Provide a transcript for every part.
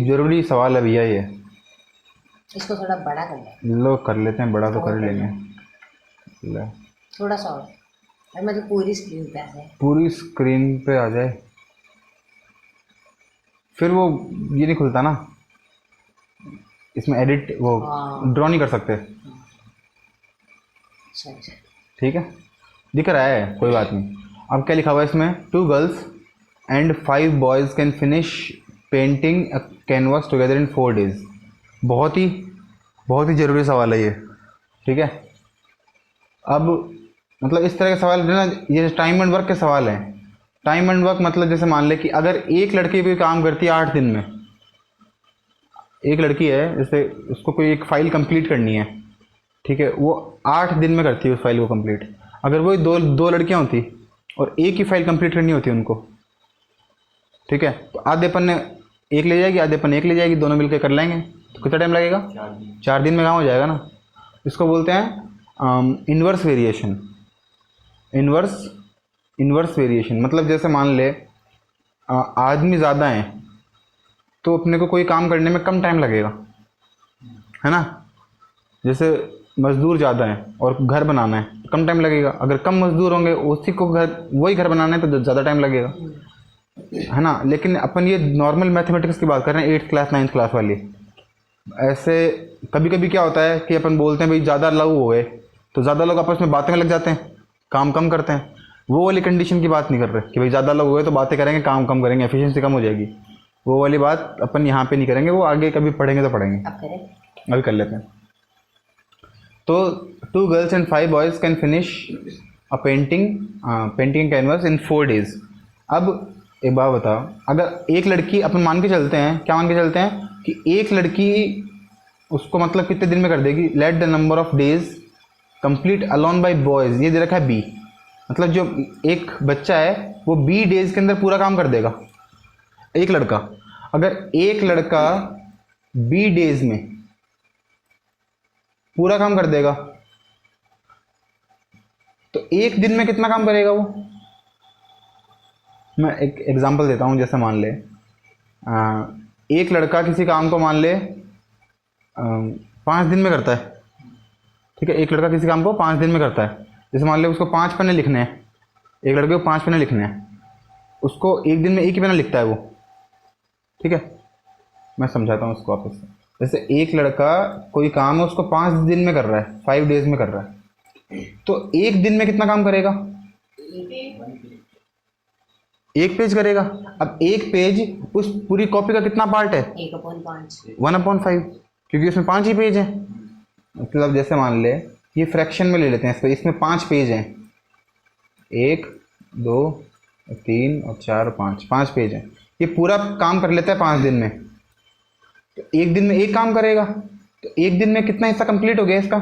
जरूरी सवाल है भैया ये। इसको थोड़ा बड़ा कर ले। लो कर लेते हैं, बड़ा तो कर लेंगे। ले, थोड़ा सा और मतलब पूरी स्क्रीन पे आ जाए। पूरी स्क्रीन पे आ जाए, फिर वो ये नहीं खुलता ना, इसमें एडिट वो हाँ। ड्रॉ नहीं कर सकते। अच्छा अच्छा। ठीक है, दिख रहा है, कोई बात नहीं। अब क्या लिखा हुआ है इसमें, 2 girls and 5 boys can finish painting a canvas together in 4 days। बहुत ही ज़रूरी सवाल है ये। ठीक है, अब मतलब इस तरह के सवाल जो ना, ये टाइम एंड वर्क के सवाल हैं। टाइम एंड वर्क मतलब जैसे मान ले कि अगर एक लड़की कोई काम करती है 8 दिन में, एक लड़की है जैसे उसको कोई एक फ़ाइल कंप्लीट करनी है, ठीक है, वो 8 दिन में करती है उस फाइल को कंप्लीट। अगर वही दो दो लड़कियां होती और एक ही फाइल कंप्लीट करनी होती उनको, ठीक है, तो आधे पन्ने एक ले जाएगी, आधे पन्ने एक ले जाएगी, दोनों मिलकर कर लेंगे तो कितना टाइम लगेगा? 4 दिन में काम हो जाएगा ना। इसको बोलते हैं inverse variation. Inverse inverse variation मतलब जैसे मान ले आदमी ज़्यादा हैं तो अपने को कोई काम करने में कम टाइम लगेगा, है ना। जैसे मज़दूर ज़्यादा हैं और घर बनाना है तो कम टाइम लगेगा। अगर कम मज़दूर होंगे उसी को वही घर बनाना है तो ज़्यादा टाइम लगेगा, है ना। लेकिन अपन ये नॉर्मल मैथमेटिक्स की बात कर रहे हैं, 8th क्लास 9th क्लास वाली। ऐसे कभी कभी क्या होता है कि अपन बोलते हैं भाई ज़्यादा लोग हो गए तो ज़्यादा लोग आपस में बातें में लग जाते हैं, काम कम करते हैं। वो वाली कंडीशन की बात नहीं कर रहे कि भाई ज़्यादा लोग हो गए तो बातें करेंगे, काम कम करेंगे, एफिशिएंसी कम हो जाएगी। वो वाली बात अपन यहाँ पे नहीं करेंगे, वो आगे कभी पढ़ेंगे तो पढ़ेंगे। अब करें। अभी कर लेते हैं। तो 2 girls and 5 boys can finish a painting canvas in 4 days। अब एक बात बताओ, अगर एक लड़की, अपन मान के चलते हैं, क्या मान के चलते हैं कि एक लड़की उसको मतलब कितने दिन में कर देगी, let the number of days complete alone by boys, ये दे रखा है बी, मतलब जो एक बच्चा है वो बी डेज के अंदर पूरा काम कर देगा, एक लड़का। अगर एक लड़का बी डेज में पूरा काम कर देगा तो एक दिन में कितना काम करेगा वो? मैं एक एग्जांपल देता हूँ। जैसे मान ले एक लड़का किसी काम को मान ले 5 दिन में करता है, ठीक है, एक लड़का किसी काम को 5 दिन में करता है। जैसे मान ले उसको 5 पन्ने लिखने हैं, एक लड़के को 5 पन्ने लिखने हैं, उसको एक दिन में एक ही पन्ना लिखता है वो, ठीक है। मैं समझाता हूँ उसको आपस में। जैसे एक लड़का कोई काम है उसको 5 दिन में कर रहा है, 5 days में कर रहा है, तो एक दिन में कितना काम करेगा? एक पेज करेगा। अब एक पेज उस पूरी कॉपी का कितना पार्ट है? 1/5। 1/5, क्योंकि उसमें 5 ही पेज हैं। मतलब जैसे मान ले ये फ्रैक्शन में ले लेते हैं, इसमें 5 पेज हैं, 1 2 3 और 4 5, 5 पेज हैं। ये पूरा काम कर लेता है 5 दिन में, तो एक दिन में एक काम करेगा, तो एक दिन में कितना हिस्सा कंप्लीट हो गया इसका?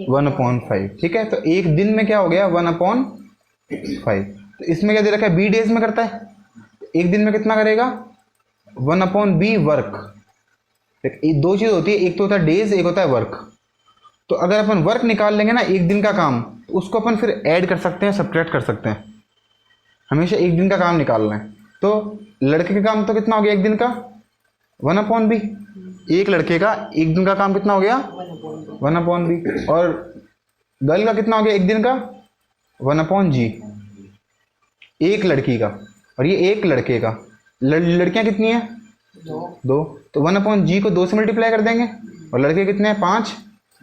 1/5, ठीक है। तो एक दिन में क्या हो गया? 1/5। तो इसमें क्या दे रखा है? बी डेज में करता है, एक दिन में कितना करेगा? 1/b work. ये दो चीज़ होती है, एक तो होता है डेज, एक होता है वर्क। तो अगर अपन वर्क निकाल लेंगे ना एक दिन का काम, तो उसको अपन फिर ऐड कर सकते हैं, सब्ट्रैक्ट कर सकते हैं। हमेशा एक दिन का काम निकालना है। तो लड़के का काम तो कितना हो गया एक दिन का? 1/b। एक लड़के का एक दिन का काम कितना हो गया? 1/b। और गर्ल का कितना हो गया एक दिन का? 1/g। एक लड़की का, और ये एक लड़के का। लड़कियां कितनी है? 2। तो 1/g को 2 से मल्टीप्लाई कर देंगे, और लड़के कितने हैं? 5।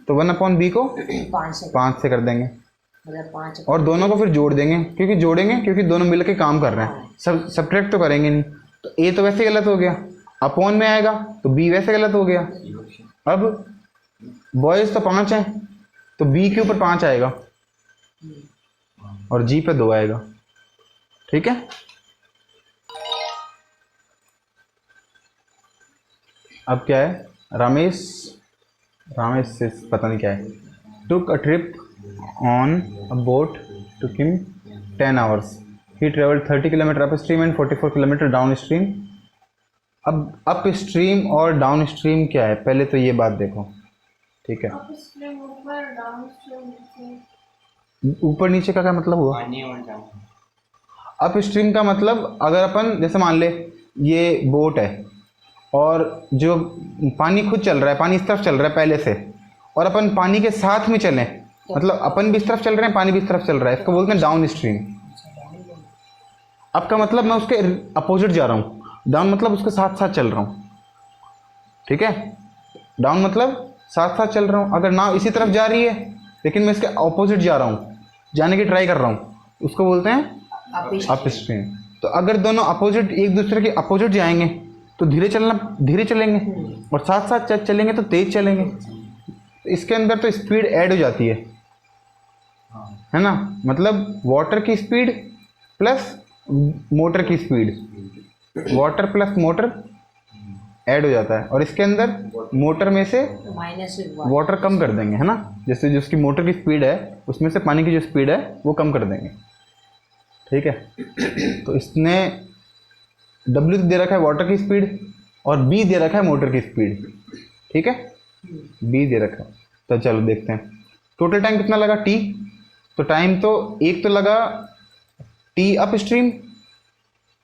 तो 1/b को 5 से कर देंगे, मतलब 5। और दोनों को फिर जोड़ देंगे, क्योंकि दोनों मिलकर काम कर रहे हैं, सब्ट्रैक्ट तो करेंगे नहीं। तो ए तो वैसे गलत हो गया, अपॉन में आएगा, तो बी वैसे गलत हो गया। अब बॉयज़ तो 5 हैं, तो बी के ऊपर 5 आएगा और जी पे 2 आएगा, ठीक है। अब क्या है? रमेश से पता नहीं क्या है, took a trip on a boat took him 10 hours। He travelled 30 kilometre upstream and 44 kilometre downstream. अब अप स्ट्रीम और डाउन स्ट्रीम क्या है, पहले तो ये बात देखो, ठीक है। ऊपर नीचे का क्या मतलब हुआ? अप स्ट्रीम का मतलब अगर अपन जैसे मान ले ये बोट है और जो पानी खुद चल रहा है, पानी इस तरफ चल रहा है पहले से, और अपन पानी के साथ में चलें, मतलब अपन भी इस तरफ चल रहे हैं, पानी भी इस तरफ चल रहा है, इसको बोलते हैं डाउन स्ट्रीम। अब का मतलब मैं उसके अपोजिट जा रहा हूँ, डाउन मतलब उसके साथ साथ चल रहा हूँ, ठीक है। डाउन मतलब साथ साथ चल रहा हूँ। अगर नाव इसी तरफ जा रही है लेकिन मैं इसके अपोजिट जा रहा हूँ, जाने की ट्राई कर रहा हूँ, उसको बोलते हैं अप स्ट्रीम। तो अगर दोनों अपोजिट एक दूसरे के अपोजिट जाएंगे तो धीरे चलेंगे, और साथ साथ चलेंगे तो तेज चलेंगे। तो इसके अंदर तो स्पीड ऐड हो जाती है ना, मतलब वाटर की स्पीड प्लस मोटर की speed, water plus motor add हो जाता है, और इसके अंदर मोटर में से माइनस वाटर कम कर देंगे, है ना। जैसे जिसकी मोटर की स्पीड है उसमें से पानी की जो स्पीड है वो कम कर देंगे, ठीक है। तो इसने W दे रखा है वाटर की स्पीड, और B दे रखा है मोटर की स्पीड, ठीक है, B दे रखा है। तो चलो देखते हैं टोटल टाइम कितना लगा T। तो टाइम तो एक तो लगा T अप स्ट्रीम,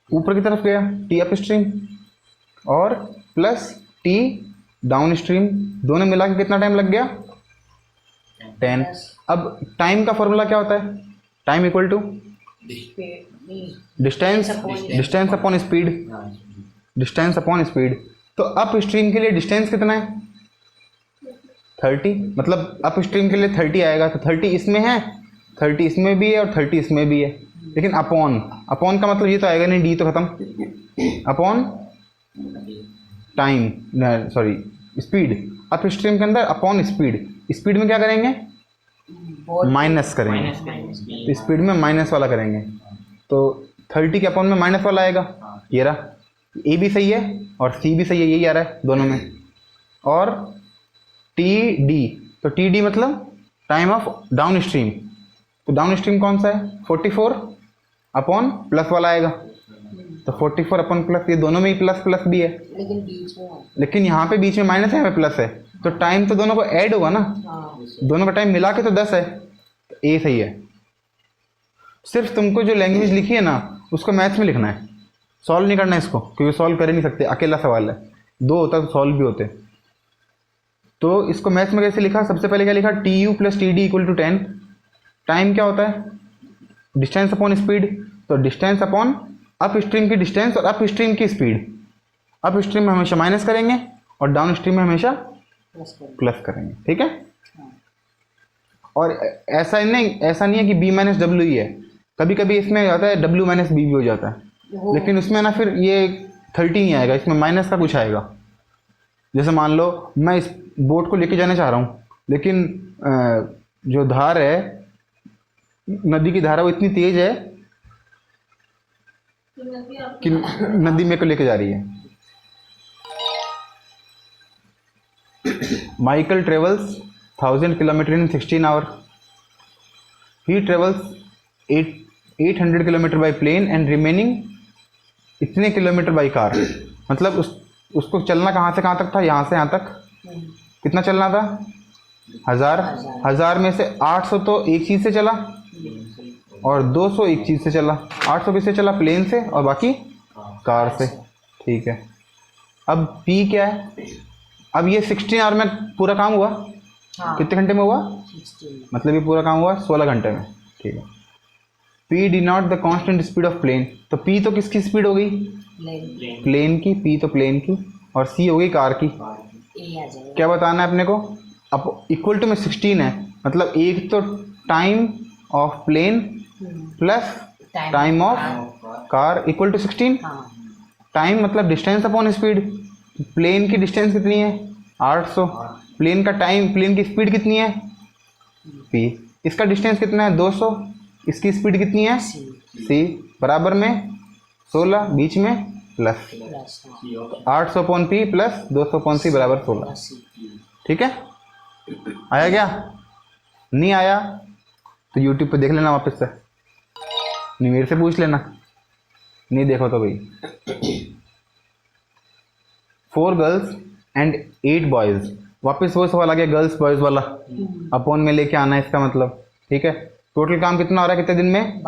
ऊपर की तरफ गया T अप स्ट्रीम, और प्लस T डाउन स्ट्रीम, दोनों मिला के कितना टाइम लग गया 10। अब टाइम का फॉर्मूला क्या होता है, time equal to distance upon speed, distance upon speed. तो अप स्ट्रीम के लिए डिस्टेंस कितना है 30, मतलब अप स्ट्रीम के लिए 30 आएगा। तो 30 इसमें है, 30 इसमें भी है, और 30 इसमें भी है, लेकिन अपॉन का मतलब ये तो आएगा नहीं, डी तो खत्म, upon time, sorry speed. Upstream के अंदर अपॉन स्पीड, स्पीड में क्या करेंगे माइनस करेंगे, तो स्पीड में माइनस वाला करेंगे। तो 30 के अपॉन में माइनस वाला आएगा, ये रहा। ए भी सही है और सी भी सही है, यही आ रहा है दोनों में। और टी डी, तो टी डी मतलब टाइम ऑफ डाउन स्ट्रीम, तो डाउन स्ट्रीम कौन सा है 44 अपॉन प्लस वाला आएगा, तो 44 अपॉन प्लस, ये दोनों में ही प्लस प्लस भी है, लेकिन यहाँ पे बीच में माइनस है, यहाँ पे प्लस है, तो टाइम तो दोनों को ऐड होगा ना, दोनों का टाइम मिला के तो 10 है, तो ए सही है। सिर्फ तुमको जो लैंग्वेज लिखी है ना उसको मैथ्स में लिखना है, सॉल्व नहीं करना है इसको, क्योंकि सॉल्व कर ही नहीं सकते, अकेला सवाल है, दो होता तो सॉल्व भी होते। तो इसको मैथ्स में कैसे लिखा, सबसे पहले क्या लिखा, T U plus T D equal to 10। Time क्या होता है डिस्टेंस अपॉन स्पीड, तो डिस्टेंस अपॉन अप स्ट्रीम की डिस्टेंस और अप स्ट्रीम की स्पीड। अप स्ट्रीम में हमेशा माइनस करेंगे और डाउन स्ट्रीम में हमेशा प्लस करेंगे, ठीक है। और ऐसा नहीं है कि बी माइनस डब्ल्यू ही है, कभी कभी इसमें आता है डब्ल्यू माइनस बी भी हो जाता है, लेकिन उसमें ना फिर ये 30 नहीं आएगा, इसमें माइनस का कुछ आएगा। जैसे मान लो मैं इस बोट को लेके जाना चाह रहा हूँ, लेकिन जो धार है नदी की धारा वो इतनी तेज है कि नदी मेरे को लेके जा रही है। Michael travels 1000 kilometre in 16 hour, he travels 800 kilometre by plane and remaining इतने किलोमीटर बाई कार। मतलब उसको चलना कहाँ से कहाँ तक था, यहाँ से यहाँ तक कितना चलना था 1000 में से 800 तो एक चीज़ से चला और 200 एक चीज़ से चला, 800 किससे चला प्लेन से और बाकी कार से, ठीक है। अब P क्या है, अब ये 16 आवर में पूरा काम हुआ, कितने घंटे में हुआ, मतलब ये पूरा काम हुआ 16 घंटे में, ठीक है। P denote the constant speed of plane, तो P तो किसकी स्पीड हो गई प्लेन की, P तो प्लेन की, और C हो गई कार की। क्या बताना है अपने को, अब इक्वल टू में 16 है, मतलब एक तो time of plane plus time of car equal to 16। Time मतलब डिस्टेंस अपॉन स्पीड, प्लेन की डिस्टेंस कितनी है 800, प्लेन का टाइम, प्लेन की स्पीड कितनी है p, इसका डिस्टेंस कितना है 200, इसकी स्पीड कितनी है c, बराबर में 16, बीच में plus 800 upon p plus 200 upon c बराबर 16, ठीक है। आया क्या, नहीं आया तो यूट्यूब पे देख लेना वापस से, नहीं मेरे से पूछ लेना, नहीं देखो तो भाई। 4 गर्ल्स एंड 8 बॉयज़, वापस वो सवाल आ गया गर्ल्स बॉयज़ वाला, अपॉन में लेके आना है इसका मतलब, ठीक है। टोटल काम कितना हो रहा है, कितने दिन में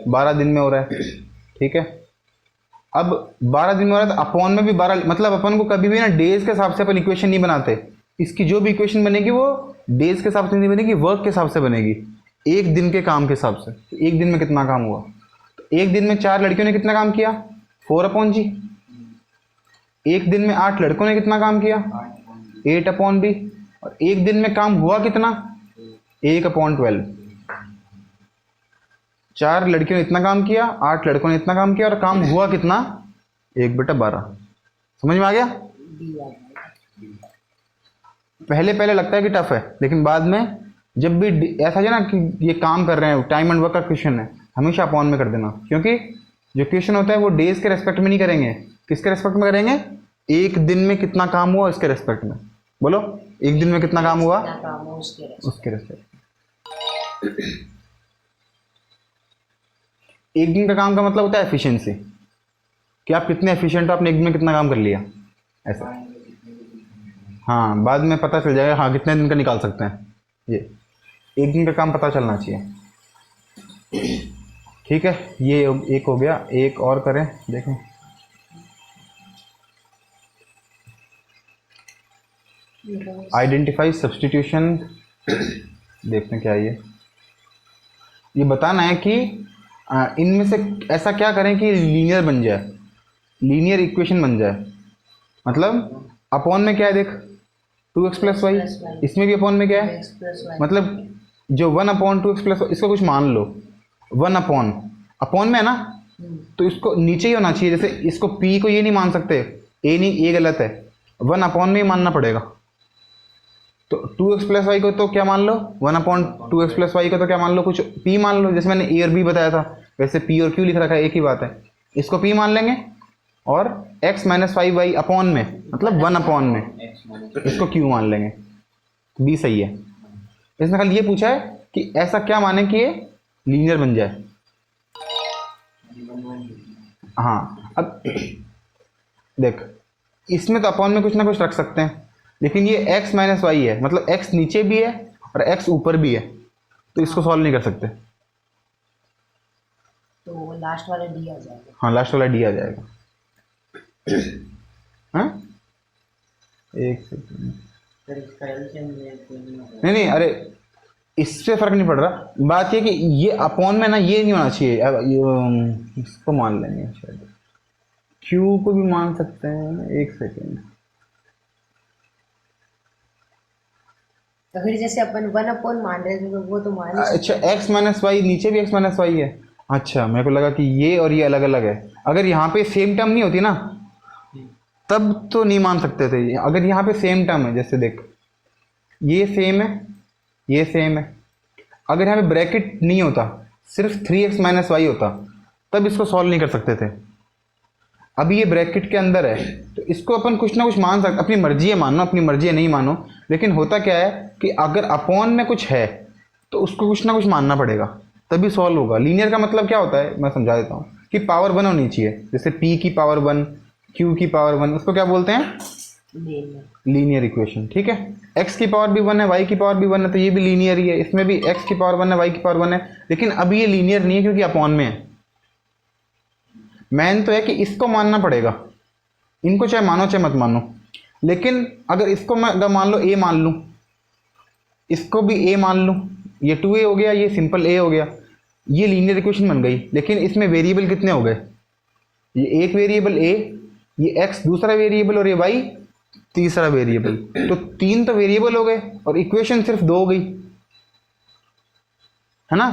12 दिन में हो रहा है, ठीक है। अब 12 दिन में हो रहा है तो अपॉन में भी 12, मतलब अपन को कभी भी ना डेज के हिसाब से अपन इक्वेशन नहीं बनाते। इसकी जो भी इक्वेशन बनेगी वो डेज के हिसाब से नहीं बनेगी, वर्क के हिसाब से बनेगी, एक दिन के काम के हिसाब से। तो एक दिन में कितना काम हुआ, तो एक दिन में 4 लड़कियों ने कितना काम किया, 4/g। एक दिन में 8 लड़कों ने कितना काम किया, 8/b। और एक दिन में काम हुआ कितना, 1/12। 4 लड़कियों ने इतना काम किया, 8 लड़कों ने इतना काम किया, और काम हुआ कितना, 1/12। समझ में आ गया। पहले पहले लगता है कि टफ है, लेकिन बाद में जब भी ऐसा है ना कि ये काम कर रहे हैं, टाइम एंड वर्क का क्वेश्चन है, हमेशा अपॉन में कर देना, क्योंकि जो क्वेश्चन होता है वो डेज के रेस्पेक्ट में नहीं करेंगे, किसके रेस्पेक्ट में करेंगे, एक दिन में कितना काम हुआ इसके रेस्पेक्ट में। बोलो, एक दिन में कितना काम हुआ उसके रेस्पेक्ट। एक दिन का काम का मतलब होता है एफिशिएंसी, कि आप कितने एफिशिएंट हो, आपने एक दिन में कितना काम कर लिया, ऐसा। हाँ, बाद में पता चल जाएगा हाँ कितने दिन का निकाल सकते हैं, ये एक दिन का काम पता चलना चाहिए। ठीक है, ये एक हो गया। एक और करें, देखें। आइडेंटिफाई सब्स्टिट्यूशन, देखते हैं क्या है ये बताना है कि इनमें से ऐसा क्या करें कि लीनियर बन जाए, लीनियर इक्वेशन बन जाए। मतलब अपॉन में क्या है, देख 2x + y, इसमें भी अपॉन में क्या है, मतलब जो 1/2x + y, इसको कुछ मान लो 1/, अपॉन में है ना, तो इसको नीचे ही होना चाहिए। जैसे इसको p को ये नहीं मान सकते, a नहीं, a गलत है, 1/, में ही मानना पड़ेगा। तो 2x + y को तो क्या मान लो, 1/2x + y को तो क्या मान लो, कुछ p मान लो। जैसे मैंने a और b बताया था, वैसे p और q लिख रखा है, एक ही बात है। इसको p मान लेंगे, और x - 5y अपॉन में, मतलब 1/, में इसको q मान लेंगे। b सही है। इसने खाली ये पूछा है कि ऐसा क्या माने कि ये लीनियर बन जाए। हाँ, अब देख, इसमें तो अपॉन में कुछ ना कुछ रख सकते हैं, लेकिन ये x - y है, मतलब x नीचे भी है और x ऊपर भी है, तो इसको सॉल्व नहीं कर सकते। तो लास्ट वाला d आ जाएगा। हाँ, लास्ट वाला d आ जाएगा। हाँ, एक सेकंड, नहीं, अरे इससे फर्क नहीं पड़ रहा। बात ये कि ये अपॉन में ना ये नहीं होना चाहिए। अब इसको मान लेंगे, शायद q को भी मान सकते हैं। एक सेकंड, तो फिर जैसे अपन 1/, मान रहे थे तो वो तो मान। अच्छा, x - y, नीचे भी x - y है। अच्छा, मेरे को लगा कि ये और ये अलग अलग है। अगर यहाँ पे सेम टर्म नहीं होती ना, तब तो नहीं मान सकते थे। अगर यहाँ पे सेम टर्म है, जैसे देख ये सेम है, ये सेम है, अगर यहाँ पे ब्रैकेट नहीं होता, सिर्फ 3x - y होता, तब इसको सॉल्व नहीं कर सकते थे। अभी ये ब्रैकेट के अंदर है, तो इसको अपन कुछ ना कुछ मान सकते। अपनी मर्जी है मानो, अपनी मर्जी है नहीं मानो, लेकिन होता क्या है कि अगर अपॉन में कुछ है तो उसको कुछ ना कुछ मानना पड़ेगा, तभी सॉल्व होगा। लीनियर का मतलब क्या होता है, मैं समझा देता हूँ कि पावर 1 होनी चाहिए। जैसे p की पावर 1, q की पावर 1, उसको क्या बोलते हैं, लीनियर इक्वेशन। ठीक है, x की पावर भी 1 है, y की पावर भी 1 है, तो ये भी लीनियर ही है। इसमें भी x की पावर 1 है, y की पावर 1 है, लेकिन अभी ये लीनियर नहीं है क्योंकि अपॉन में है। मैन तो है कि इसको मानना पड़ेगा, इनको चाहे मानो चाहे मत मानो। लेकिन अगर इसको मैं अगर मान लो a मान लूँ, इसको भी a मान लूँ, ये 2a हो गया, ये सिंपल a हो गया, ये लीनियर इक्वेशन बन गई। लेकिन इसमें वेरिएबल कितने हो गए, ये एक वेरिएबल a, ये x दूसरा वेरिएबल, और ये y तीसरा वेरिएबल। तो 3 तो वेरिएबल हो गए और इक्वेशन सिर्फ 2 हो गई, है ना।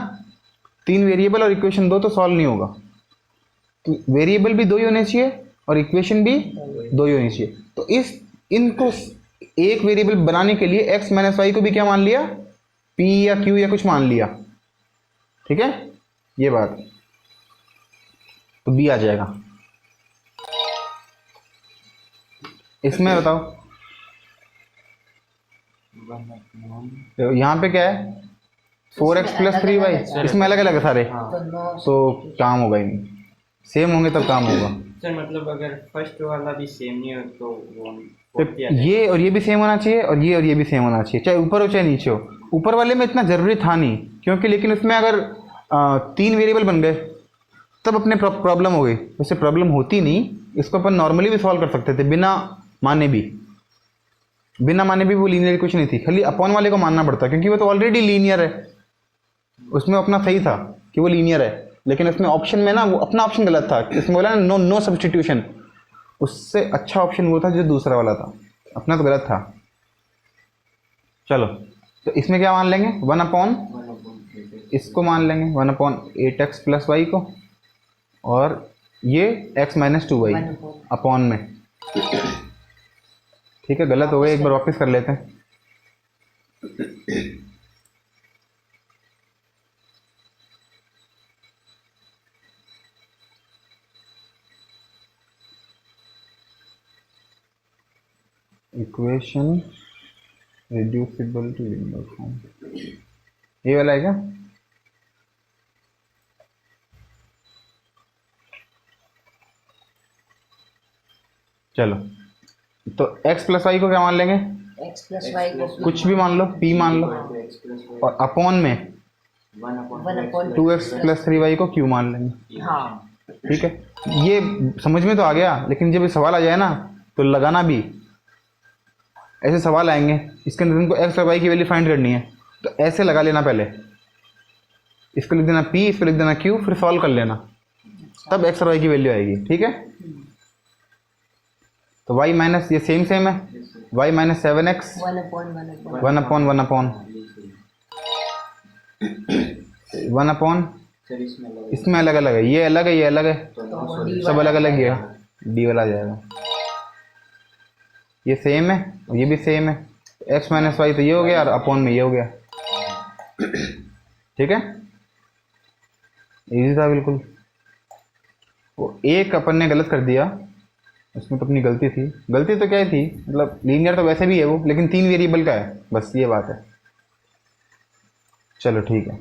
3 वेरिएबल और इक्वेशन 2 तो सॉल्व नहीं होगा। तो वेरिएबल भी 2 ही होने चाहिए और इक्वेशन भी 2 ही होनी चाहिए। तो इनको एक वेरिएबल बनाने के लिए x - y को भी क्या मान लिया, p या q या कुछ मान लिया। ठीक है, ये बात, तो b आ जाएगा। इसमें बताओ, यहाँ पे क्या है, 4x + 3y, इसमें अलग अलग है सारे, तो काम होगा ही नहीं। सेम होंगे तब काम होगा। सर मतलब अगर फर्स्ट वाला भी सेम नहीं हो तो तो ये और ये भी सेम होना चाहिए, और ये भी सेम होना चाहिए, चाहे ऊपर हो चाहे नीचे हो। ऊपर वाले में इतना ज़रूरी था नहीं, क्योंकि लेकिन उसमें अगर 3 वेरिएबल बन गए तब अपने प्रॉब्लम हो गई। वैसे प्रॉब्लम होती नहीं, इसको अपन नॉर्मली भी सॉल्व कर सकते थे बिना माने भी। वो लीनियर इक्वेशन नहीं थी, खाली अपॉन वाले को मानना पड़ता क्योंकि वो तो ऑलरेडी लीनियर है। उसमें अपना सही था कि वो लीनियर है, लेकिन उसमें ऑप्शन में ना वो अपना ऑप्शन गलत था। इसमें बोला ना नो सब्सटीट्यूशन, उससे अच्छा ऑप्शन वो था जो दूसरा वाला था, अपना तो गलत था। चलो तो इसमें क्या मान लेंगे, 1/, इसको मान लेंगे 1/8x + y को, और ये x - 2y अपॉन में। ठीक है, गलत हो गया, एक बार वापस कर लेते हैं। Equation reducible to linear form, ये वाला है क्या? चलो तो x + y को क्या मान लेंगे, x + y को कुछ भी मान लो, p मान लो, और अपॉन में 2x + 3y को q मान लेंगे। हाँ ठीक है, ये समझ में तो आ गया, लेकिन जब ये सवाल आ जाए ना तो लगाना भी। ऐसे सवाल आएंगे, इसके अंदर तुमको x और y की वैल्यू फाइंड करनी है, तो ऐसे लगा लेना पहले, इसको लिख देना p, इसको लिख देना q, फिर सॉल्व कर लेना, तब x और y की वैल्यू आएगी। ठीक है, तो y माइनस ये सेम है, y - 7x 1/1 इसमें अलग अलग है, ये अलग है, ये अलग है, सब अलग अलग है, डी वाला आ जाएगा। ये सेम है और ये भी सेम है, x - y तो ये हो गया और अपॉन में ये हो गया। ठीक है, इजी था बिल्कुल। वो एक अपन ने गलत कर दिया, उसमें तो अपनी गलती थी। गलती तो क्या ही थी, मतलब लीनियर तो वैसे भी है वो, लेकिन 3 वेरिएबल का है, बस ये बात है। चलो ठीक है।